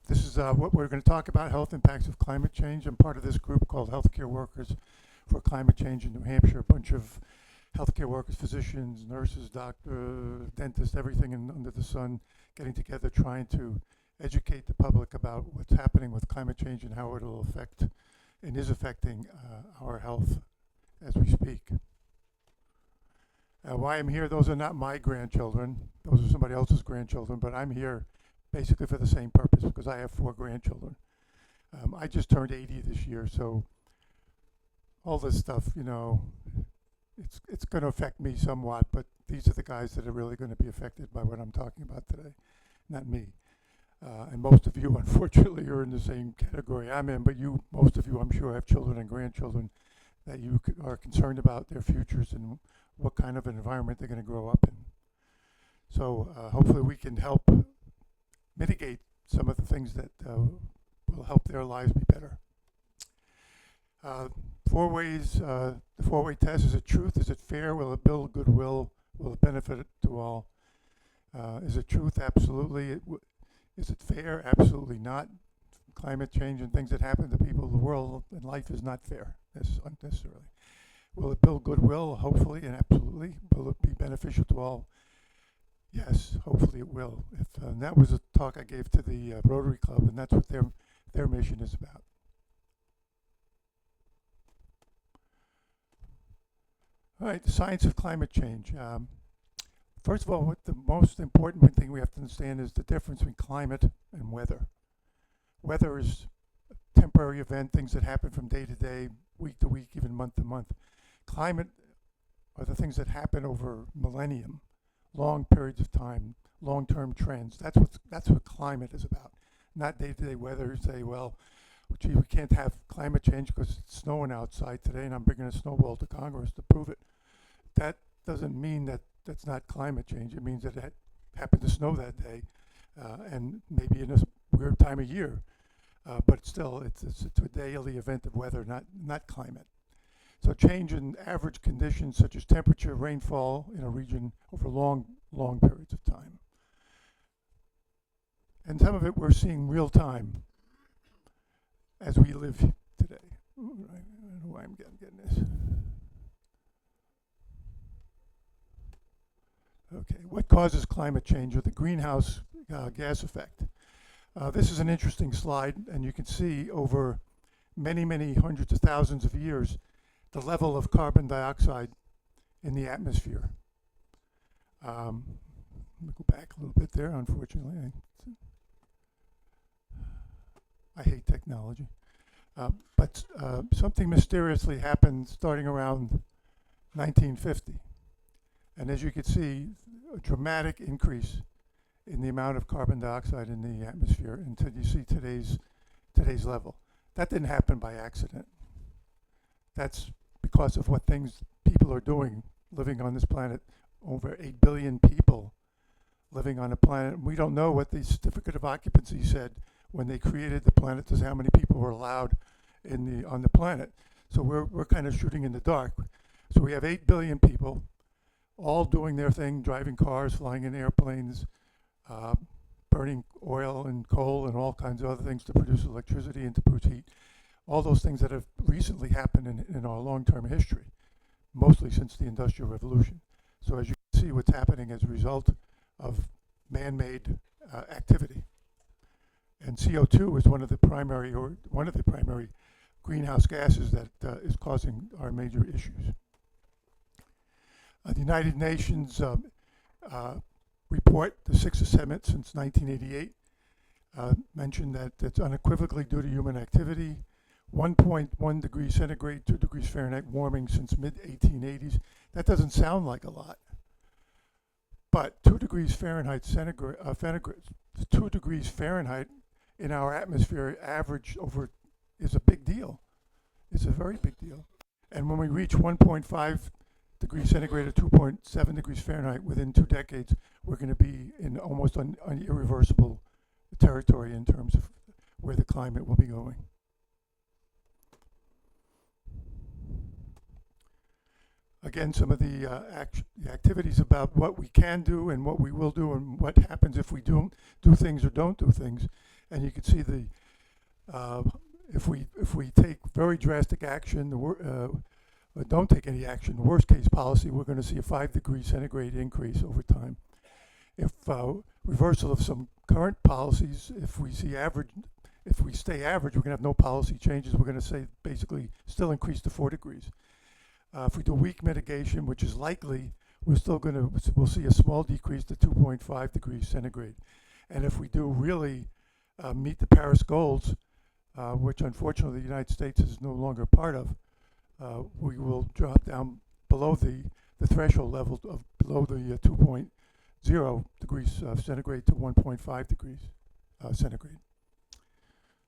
This is what we're going to talk about, health impacts of climate change. I'm part of this group called Healthcare Workers for Climate Change in New Hampshire. A bunch of healthcare workers, physicians, nurses, doctors, dentists, everything under the sun, getting together trying to educate the public about what's happening with climate change and how it'll affect and is affecting our health as we speak. Why I'm here, those are not my grandchildren. Those are somebody else's grandchildren, but I'm here basically for the same purpose because I have 4 grandchildren. I just turned 80 this year, so all this stuff, you know, it's going to affect me somewhat, but these are the guys that are really going to be affected by what I'm talking about today, not me. And most of you, unfortunately, are in the same category I'm in, but most of you, I'm sure, have children and grandchildren that you are concerned about their futures and what kind of an environment they're going to grow up in. So hopefully we can help mitigate some of the things that will help their lives be better. 4 ways, the 4-way test: is it truth? Is it fair? Will it build goodwill? Will it benefit to all? Is it truth? Absolutely. Is it fair? Absolutely not. Climate change and things that happen to people in the world and life is not fair necessarily. Will it build goodwill? Hopefully and absolutely. Will it be beneficial to all? Yes, hopefully it will. And that was a talk I gave to the Rotary Club, and that's what their mission is about. All right, the science of climate change. First of all, what the most important thing we have to understand is the difference between climate and weather. Weather is a temporary event, things that happen from day to day, week to week, even month to month. Climate are the things that happen over millennium, long periods of time, long-term trends. That's what climate is about, not day-to-day weather. Say, well, gee, we can't have climate change because it's snowing outside today and I'm bringing a snowball to Congress to prove it. That doesn't mean that that's not climate change. It means that it happened to snow that day and maybe in a weird time of year. But still, it's a daily event of weather, not climate. So change in average conditions such as temperature, rainfall in a region over long periods of time. And some of it we're seeing real time as we live today. Ooh, I don't know why I'm getting this. Okay, what causes climate change or the greenhouse gas effect? This is an interesting slide, and you can see over many hundreds of thousands of years the level of carbon dioxide in the atmosphere. Let me go back a little bit there, unfortunately. I hate technology. But something mysteriously happened starting around 1950. And as you can see, a dramatic increase in the amount of carbon dioxide in the atmosphere until you see today's level. That didn't happen by accident. That's because of what things people are doing, living on this planet. Over 8 billion people living on a planet. We don't know what the certificate of occupancy said when they created the planet to say how many people were allowed on the planet. So we're kind of shooting in the dark. So we have 8 billion people all doing their thing, driving cars, flying in airplanes, burning oil and coal and all kinds of other things to produce electricity and to produce heat. All those things that have recently happened in our long-term history, mostly since the Industrial Revolution. So as you can see, what's happening as a result of man-made activity. And CO2 is one of the primary greenhouse gases that is causing our major issues. The United Nations report, the 6th Summit since 1988, mentioned that it's unequivocally due to human activity. 1.1 degrees centigrade, 2 degrees Fahrenheit warming since mid-1880s. That doesn't sound like a lot. But 2 degrees Fahrenheit 2 degrees Fahrenheit in our atmosphere average over is a big deal. It's a very big deal. And when we reach 1.5 degrees centigrade or 2.7 degrees Fahrenheit within 2 decades, we're going to be in almost an irreversible territory in terms of where the climate will be going. again, some of the activities about what we can do and what we will do and what happens if we don't do things or don't do things. And you can see uh, if we take very drastic action, or don't take any action, the worst case policy, we're going to see a 5-degree centigrade increase over time. If reversal of some current policies, if we stay average, we're going to have no policy changes. We're going to say basically still increase to 4 degrees. If we do weak mitigation, which is likely, we'll see a small decrease to 2.5 degrees centigrade. And if we do really meet the Paris goals, which unfortunately the United States is no longer part of, we will drop down below the threshold level of below the 2.0 degrees centigrade to 1.5 degrees centigrade.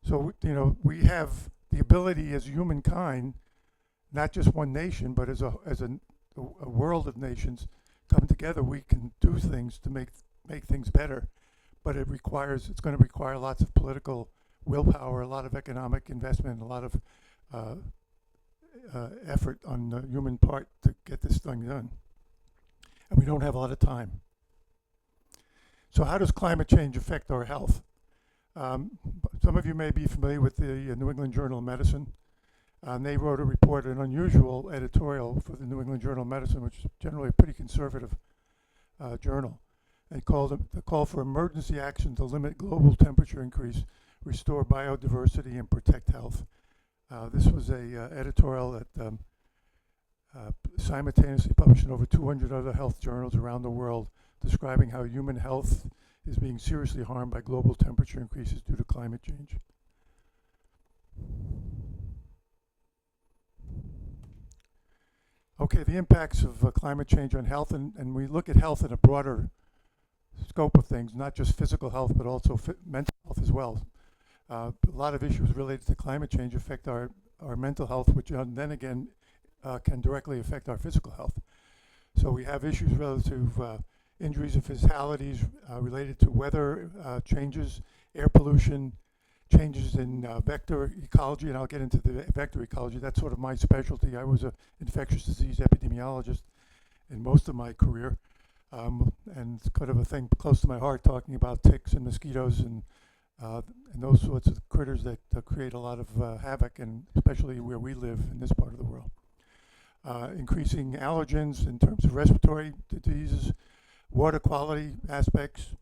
So, we have the ability as humankind, not just one nation, but as a world of nations come together, we can do things to make things better. But it's going to require lots of political willpower, a lot of economic investment, a lot of effort on the human part to get this thing done. And we don't have a lot of time. So how does climate change affect our health? Some of you may be familiar with the New England Journal of Medicine. They wrote a report, an unusual editorial for the New England Journal of Medicine, which is generally a pretty conservative journal. They call for emergency action to limit global temperature increase, restore biodiversity, and protect health. This was a editorial that simultaneously published in over 200 other health journals around the world, describing how human health is being seriously harmed by global temperature increases due to climate change. Okay, the impacts of climate change on health, and we look at health in a broader scope of things, not just physical health, but also mental health as well. A lot of issues related to climate change affect our mental health, which then again can directly affect our physical health. So we have issues relative to injuries and fatalities related to weather changes, air pollution, changes in vector ecology, and I'll get into the vector ecology. That's sort of my specialty. I was an infectious disease epidemiologist in most of my career, and it's kind of a thing close to my heart, talking about ticks and mosquitoes and those sorts of critters that create a lot of havoc, and especially where we live in this part of the world. Increasing allergens in terms of respiratory diseases, water quality aspects,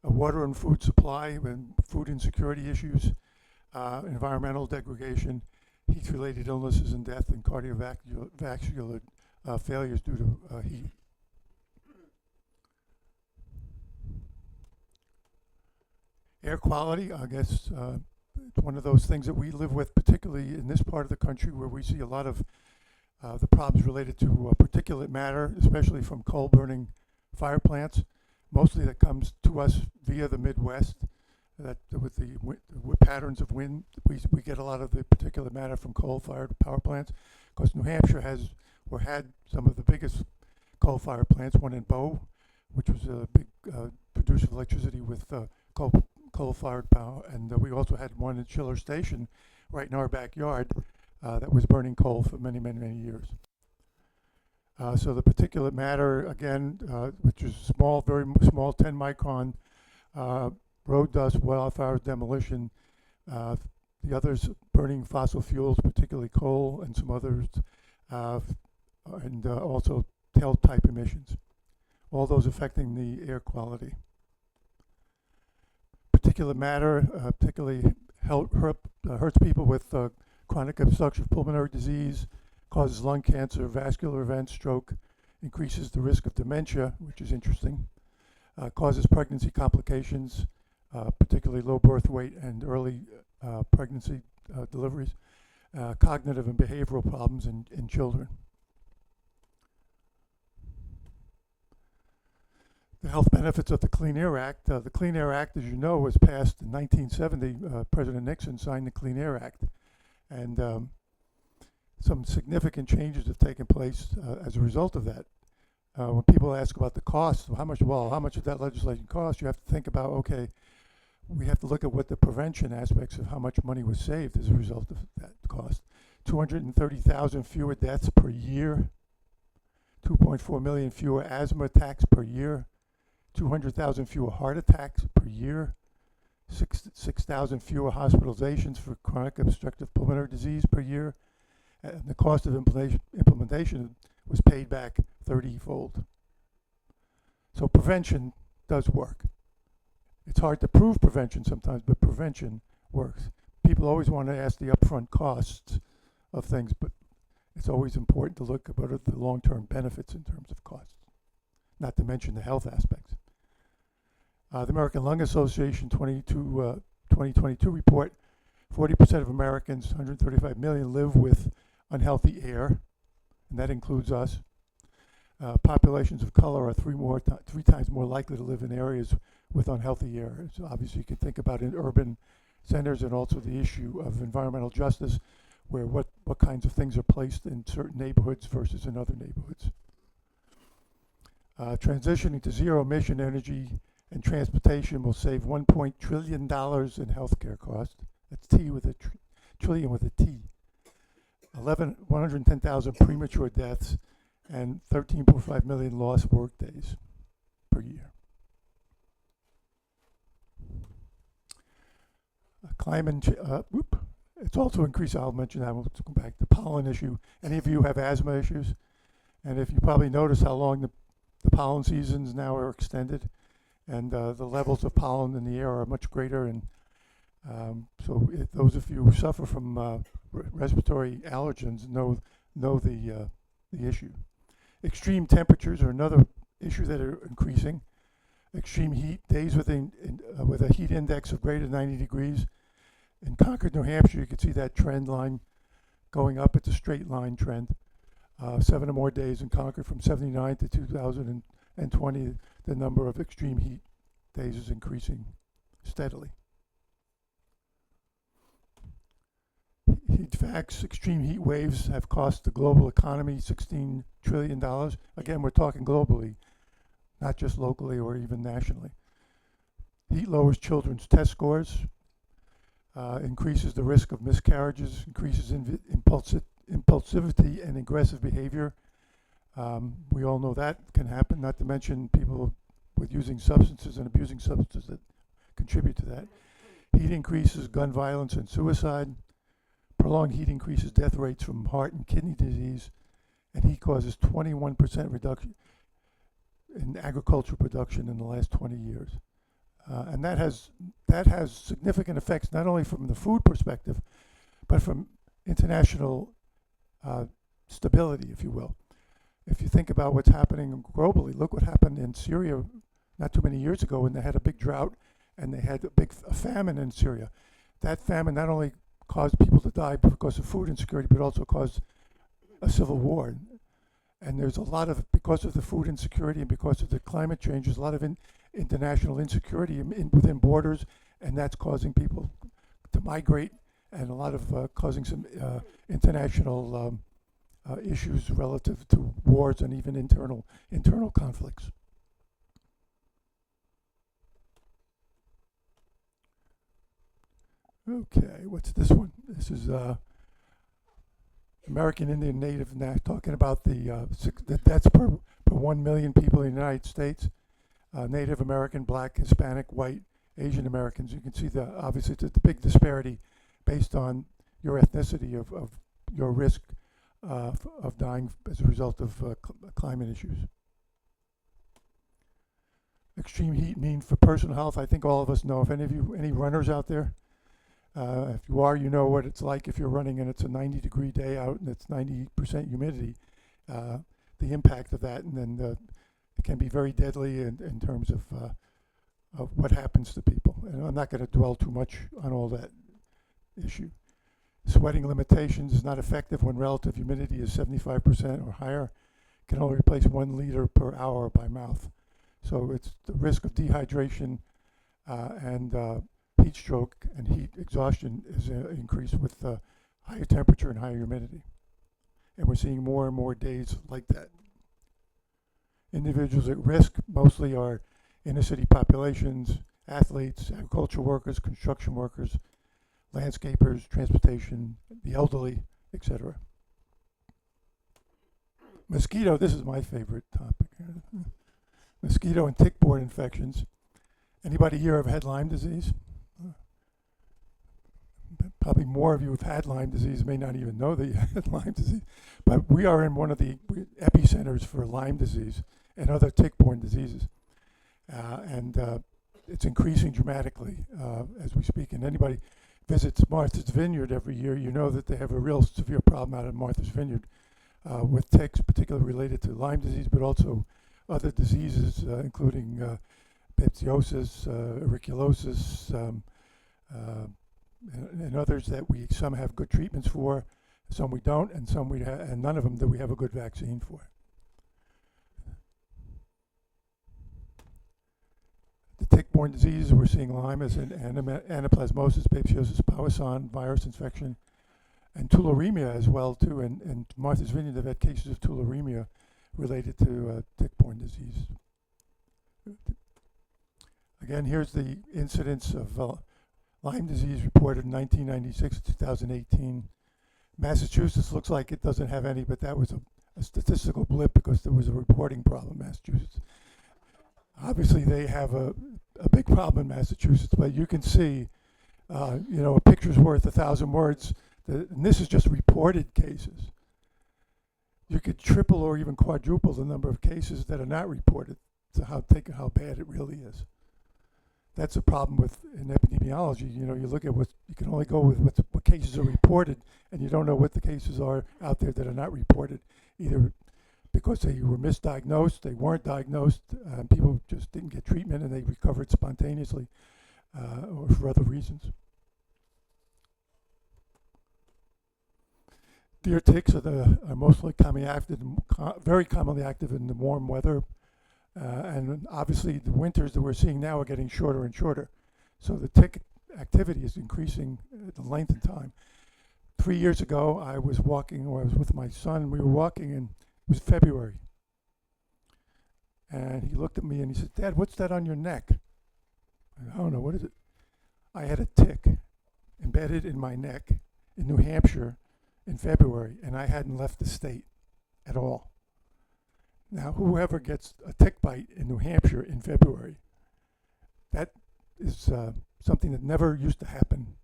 water and food supply and food insecurity issues, environmental degradation, heat-related illnesses and death, and cardiovascular failures due to heat. Air quality, I guess, it's one of those things that we live with, particularly in this part of the country where we see a lot of the problems related to particulate matter, especially from coal-burning fire plants. Mostly that comes to us via the Midwest. That with the patterns of wind, we get a lot of the particulate matter from coal-fired power plants. Of course, New Hampshire has or had some of the biggest coal-fired plants. One in Bow, which was a big producer of electricity with coal-fired power, and we also had one at Schiller Station, right in our backyard, that was burning coal for many, many, many years. So the particulate matter, again, which is small, very small, 10 micron, road dust, wildfires, demolition. The others, burning fossil fuels, particularly coal and some others, and also tailpipe emissions. All those affecting the air quality. Particulate matter particularly hurts people with chronic obstructive pulmonary disease, causes lung cancer, vascular events, stroke, increases the risk of dementia, which is interesting, causes pregnancy complications, particularly low birth weight and early pregnancy deliveries, cognitive and behavioral problems in children. The health benefits of the Clean Air Act. The Clean Air Act, as you know, was passed in 1970. President Nixon signed the Clean Air Act. And some significant changes have taken place as a result of that. When people ask about the cost, how much did that legislation cost? You have to think about, okay, we have to look at what the prevention aspects of how much money was saved as a result of that cost. 230,000 fewer deaths per year. 2.4 million fewer asthma attacks per year, 200,000 fewer heart attacks per year, 6,000 fewer hospitalizations for chronic obstructive pulmonary disease per year, and the cost of implementation was paid back 30-fold. So prevention does work. It's hard to prove prevention sometimes, but prevention works. People always want to ask the upfront costs of things, but it's always important to look at what are the long-term benefits in terms of costs, not to mention the health aspects. The American Lung Association 2022 report, 40% of Americans, 135 million, live with unhealthy air, and that includes us. Populations of color are three times more likely to live in areas with unhealthy air. So obviously you can think about in urban centers, and also the issue of environmental justice, where what kinds of things are placed in certain neighborhoods versus in other neighborhoods. Transitioning to zero emission energy and transportation will save $1 trillion in healthcare costs. That's T with a trillion with a T. 110,000 premature deaths and 13.5 million lost work days per year. It's also increased, I'll mention that, we'll go back, the pollen issue. Any of you have asthma issues? And if you probably notice how long the pollen seasons now are extended, and the levels of pollen in the air are much greater, and so those of you who suffer from respiratory allergens know the issue. Extreme temperatures are another issue that are increasing. Extreme heat, days with a heat index of greater than 90 degrees. In Concord, New Hampshire, you can see that trend line going up. It's a straight line trend. 7 or more days in Concord from 79 to 2020. The number of extreme heat days is increasing steadily. Heat facts, extreme heat waves have cost the global economy $16 trillion. Again, we're talking globally, not just locally or even nationally. Heat lowers children's test scores, increases the risk of miscarriages, increases impulsivity and aggressive behavior. We all know that can happen, not to mention people with using substances and abusing substances that contribute to that. Heat increases gun violence and suicide. Prolonged heat increases death rates from heart and kidney disease, and heat causes 21% reduction in agricultural production in the last 20 years. And that has significant effects, not only from the food perspective, but from international stability, if you will. If you think about what's happening globally, look what happened in Syria not too many years ago when they had a big drought and they had a famine in Syria. That famine not only caused people to die because of food insecurity, but also caused a civil war. And there's a lot of, because of the food insecurity and because of the climate change, there's a lot of international insecurity within borders, and that's causing people to migrate, and a lot of causing some international issues relative to wars and even internal conflicts. Okay, what's this one? This is American Indian Native, talking about the deaths per 1 million people in the United States. Native American, Black, Hispanic, White, Asian Americans. You can see obviously it's a big disparity based on your ethnicity of your risk of dying as a result of climate issues. Extreme heat mean for personal health. I think all of us know. If any runners out there, if you are, you know what it's like if you're running and it's a 90-degree day out and it's 90% humidity. The impact of that, and then it can be very deadly in terms of what happens to people. And I'm not going to dwell too much on all that issue. Sweating limitations is not effective when relative humidity is 75% or higher. Can only replace 1 liter per hour by mouth. So it's the risk of dehydration and heat stroke and heat exhaustion is increased with higher temperature and higher humidity. And we're seeing more and more days like that. Individuals at risk mostly are inner city populations, athletes, agricultural workers, construction workers, landscapers, transportation, the elderly, etc. Mosquito, this is my favorite topic. Mosquito and tick-borne infections. Anybody here have had Lyme disease? Probably more of you have had Lyme disease may not even know that you had Lyme disease. But we are in one of the epicenters for Lyme disease and other tick-borne diseases. And it's increasing dramatically as we speak. And anybody visits Martha's Vineyard every year, you know that they have a real severe problem out at Martha's Vineyard with ticks, particularly related to Lyme disease, but also other diseases, including babesiosis, auriculosis, and others that we some have good treatments for, some we don't, and some and none of them that we have a good vaccine for. The tick-borne diseases we're seeing Lyme as an anaplasmosis, babesiosis, Powassan virus infection, and tularemia as well too. And Martha's Vineyard have had cases of tularemia related to tick-borne disease. Again, here's the incidence of Lyme disease reported in 1996 to 2018. Massachusetts looks like it doesn't have any, but that was a statistical blip because there was a reporting problem in Massachusetts. Obviously, they have a big problem in Massachusetts, but you can see, a picture's worth 1,000 words. And this is just reported cases. You could triple or even quadruple the number of cases that are not reported to how bad it really is. That's a problem in epidemiology. You look at you can only go with what cases are reported, and you don't know what the cases are out there that are not reported, either because they were misdiagnosed, they weren't diagnosed, people just didn't get treatment and they recovered spontaneously, or for other reasons. Deer ticks are mostly very commonly active in the warm weather. And obviously the winters that we're seeing now are getting shorter and shorter. So the tick activity is increasing the length and time. 3 years ago, I was with my son, we were walking, and it was February. And he looked at me and he said, "Dad, what's that on your neck?" I don't know, what is it? I had a tick embedded in my neck in New Hampshire in February, and I hadn't left the state at all. Now, whoever gets a tick bite in New Hampshire in February, that is something that never used to happen.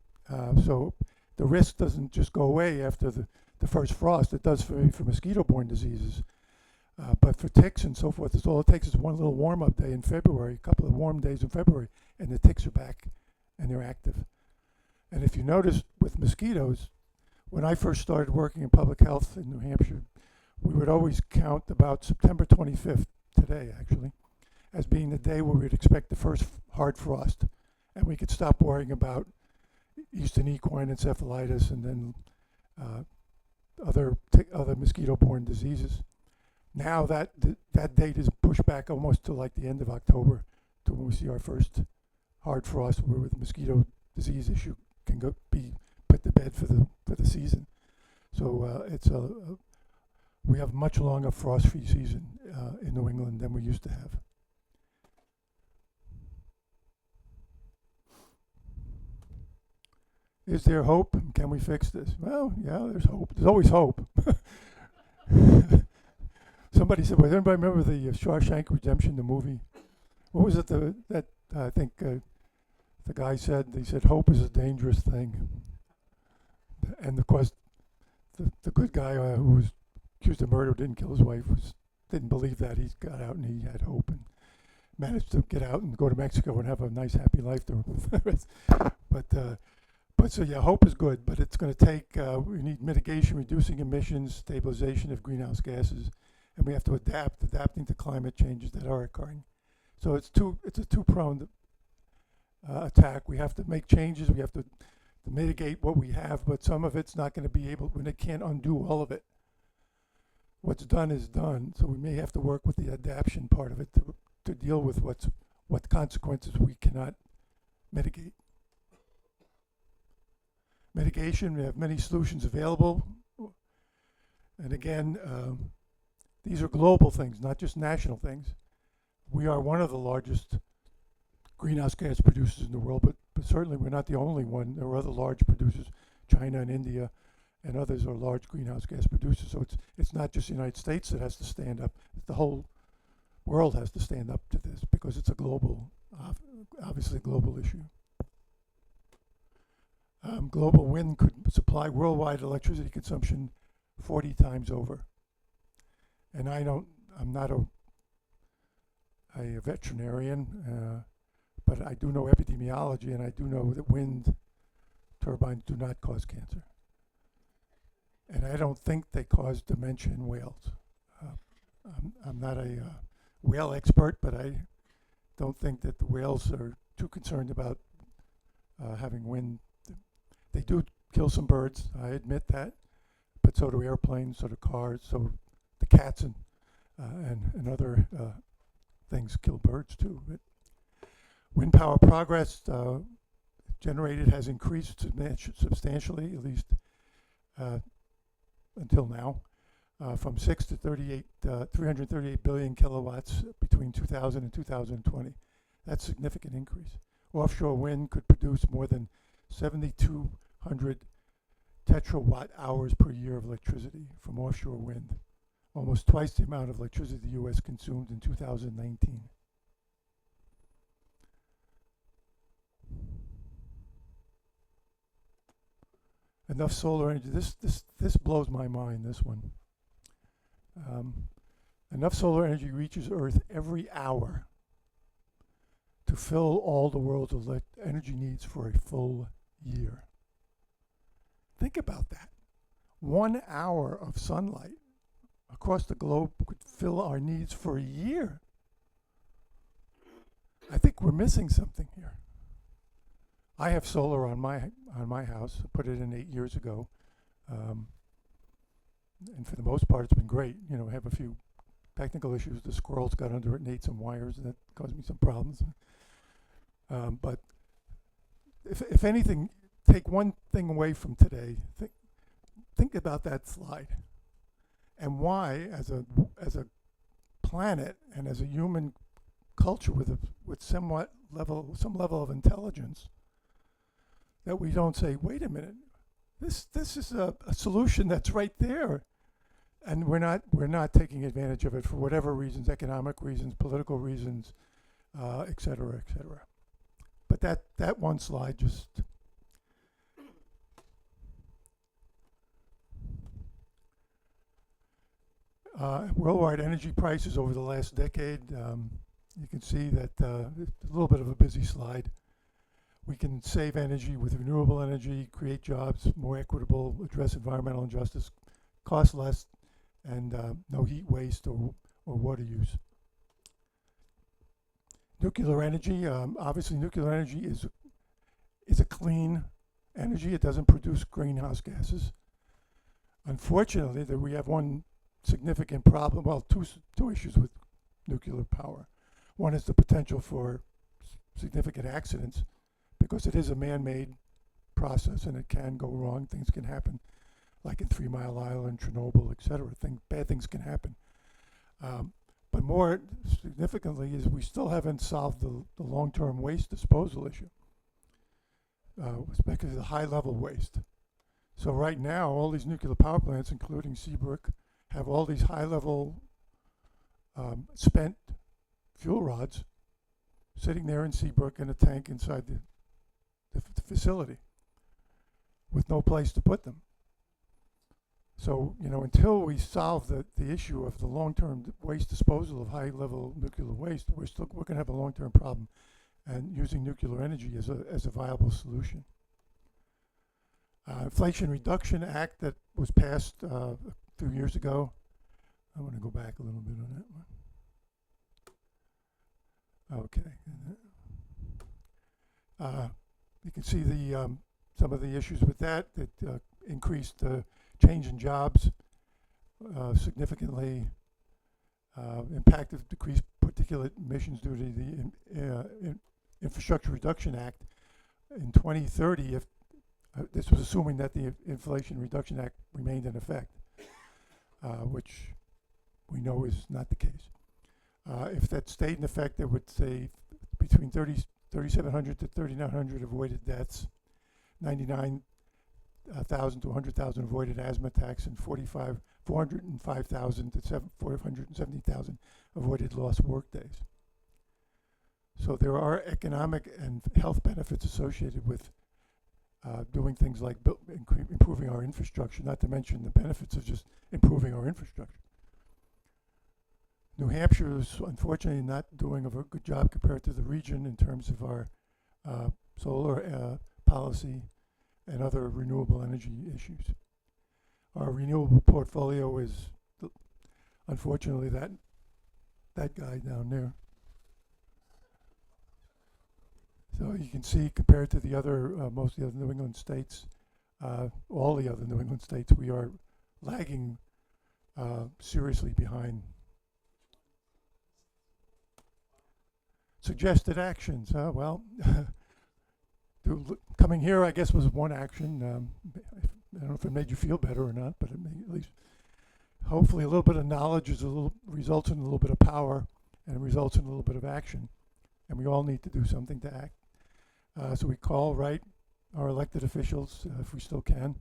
So the risk doesn't just go away after the first frost. It does for mosquito-borne diseases. But for ticks and so forth, all it takes is one little warm-up day in February, a couple of warm days in February, and the ticks are back and they're active. And if you notice with mosquitoes, when I first started working in public health in New Hampshire, we would always count about September 25th, today actually, as being the day where we'd expect the first hard frost. And we could stop worrying about eastern equine encephalitis and then other mosquito-borne diseases. Now that date is pushed back almost to like the end of October, to when we see our first hard frost, where the mosquito disease issue can be put to bed for the season. So we have much longer frost-free season in New England than we used to have. Is there hope? Can we fix this? Well, yeah, there's hope. There's always hope. Somebody said, "Does anybody remember the Shawshank Redemption, the movie?" What was it that I think the guy said? He said, "Hope is a dangerous thing." And of course, the good guy who was accused of murder, didn't kill his wife, didn't believe that. He got out and he had hope and managed to get out and go to Mexico and have a nice, happy life there. But so yeah, hope is good, but it's going to take, we need mitigation, reducing emissions, stabilization of greenhouse gases, and we have to adapting to climate changes that are occurring. So it's a two-pronged attack. We have to make changes, we have to mitigate what we have, but some of it's not going to be able, when it can't undo all of it. What's done is done, so we may have to work with the adaptation part of it to deal with what consequences we cannot mitigate. Mitigation, we have many solutions available. And again, these are global things, not just national things. We are one of the largest greenhouse gas producers in the world, but certainly we're not the only one. There are other large producers, China and India and others are large greenhouse gas producers. So it's not just the United States that has to stand up. The whole world has to stand up to this because it's a global, obviously a global issue. Global wind could supply worldwide electricity consumption 40 times over. And I'm not a veterinarian, but I do know epidemiology, and I do know that wind turbines do not cause cancer. And I don't think they cause dementia in whales. I'm not a whale expert, but I don't think that the whales are too concerned about having wind. They do kill some birds, I admit that, but so do airplanes, so do cars, so the cats and other things kill birds too. But wind power progress generated has increased substantially, at least until now, from 6 to 338 billion kilowatts between 2000 and 2020. That's a significant increase. Offshore wind could produce more than 7,200 tetrawatt hours per year of electricity from offshore wind, almost twice the amount of electricity the U.S. consumed in 2019. Enough solar energy. This blows my mind, this one. Enough solar energy reaches Earth every hour to fill all the world's energy needs for a full year. Think about that. 1 hour of sunlight across the globe could fill our needs for a year. I think we're missing something here. I have solar on my house. I put it in 8 years ago, and for the most part, it's been great. You know, I have a few technical issues. The squirrels got under it and ate some wires, and that caused me some problems. But if anything, take one thing away from today. Think about that slide, and why, as a planet and as a human culture with some level of intelligence, that we don't say, wait a minute, this is a solution that's right there, and we're not taking advantage of it for whatever reasons, economic reasons, political reasons, et cetera, et cetera. But that one slide just worldwide energy prices over the last decade. You can see that it's a little bit of a busy slide. We can save energy with renewable energy, create jobs, more equitable, address environmental injustice, cost less, and no heat waste or water use. Nuclear energy, obviously nuclear energy is a clean energy. It doesn't produce greenhouse gases. Unfortunately, we have one significant problem, well, two issues with nuclear power. One is the potential for significant accidents, because it is a man-made process and it can go wrong. Things can happen, like in 3 Mile Island, Chernobyl, et cetera. Bad things can happen. But more significantly is we still haven't solved the long-term waste disposal issue, especially the high-level waste. So right now, all these nuclear power plants, including Seabrook, have all these high-level spent fuel rods sitting there in Seabrook in a tank inside the facility with no place to put them. So, you know, until we solve the issue of the long-term waste disposal of high-level nuclear waste, we're going to have a long-term problem, and using nuclear energy as a viable solution. Inflation Reduction Act that was passed a few years ago. I want to go back a little bit on that one. Okay. You can see some of the issues with that increased change in jobs significantly, impact of decreased particulate emissions due to the Infrastructure Reduction Act in 2030. If this was assuming that the Inflation Reduction Act remained in effect, which we know is not the case. If that stayed in effect, it would save between 3,700 to 3,900 avoided deaths, 99 100,000 to 100,000 avoided asthma attacks, and 405,000 to 470,000 avoided lost work days. So there are economic and health benefits associated with doing things like improving our infrastructure, not to mention the benefits of just improving our infrastructure. New Hampshire is unfortunately not doing a very good job compared to the region in terms of our solar policy and other renewable energy issues. Our renewable portfolio is, unfortunately, that guy down there. So you can see, compared to the other, most of the other New England states, all the other New England states, we are lagging seriously behind. Suggested actions, well, coming here, I guess, was one action. I don't know if it made you feel better or not, but it made, at least, hopefully, a little bit of knowledge results in a little bit of power, and results in a little bit of action. And we all need to do something to act. So we call, right, our elected officials, if we still can.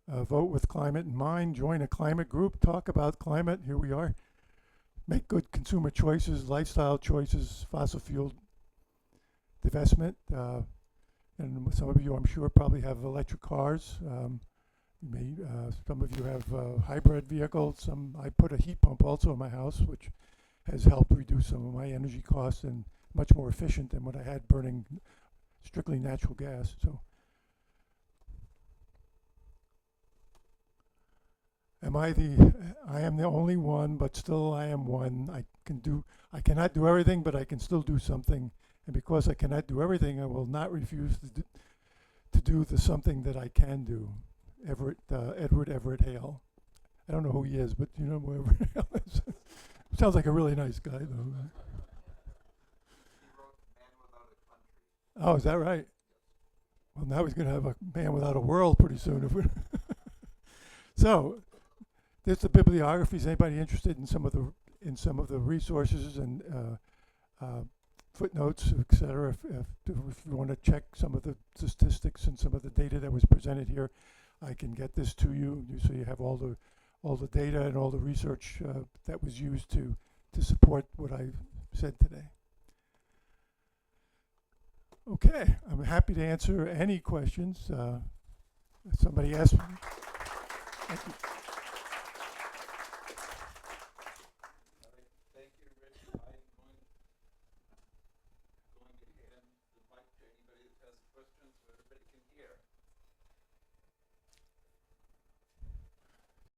Vote with climate in mind. Join a climate group. Talk about climate. Here we are. Make good consumer choices, lifestyle choices, fossil fuel divestment. And some of you, I'm sure, probably have electric cars. Some of you have hybrid vehicles. I put a heat pump also in my house, which has helped reduce some of my energy costs and much more efficient than what I had burning strictly natural gas. So, I am the only one, but still I am one. I cannot do everything, but I can still do something. And because I cannot do everything, I will not refuse to do the something that I can do. Edward Everett Hale. I don't know who he is, but you know who Everett Hale is. Sounds like a really nice guy, though. Oh, is that right? Well, now he's going to have a Man Without a World pretty soon. If we're so, there's the bibliography. Is anybody interested in some of the resources and footnotes, etc.? If you want to check some of the statistics and some of the data that was presented here, I can get this to you, so you have all the data and all the research that was used to support what I said today. Okay, I'm happy to answer any questions. Somebody asked me. Thank you.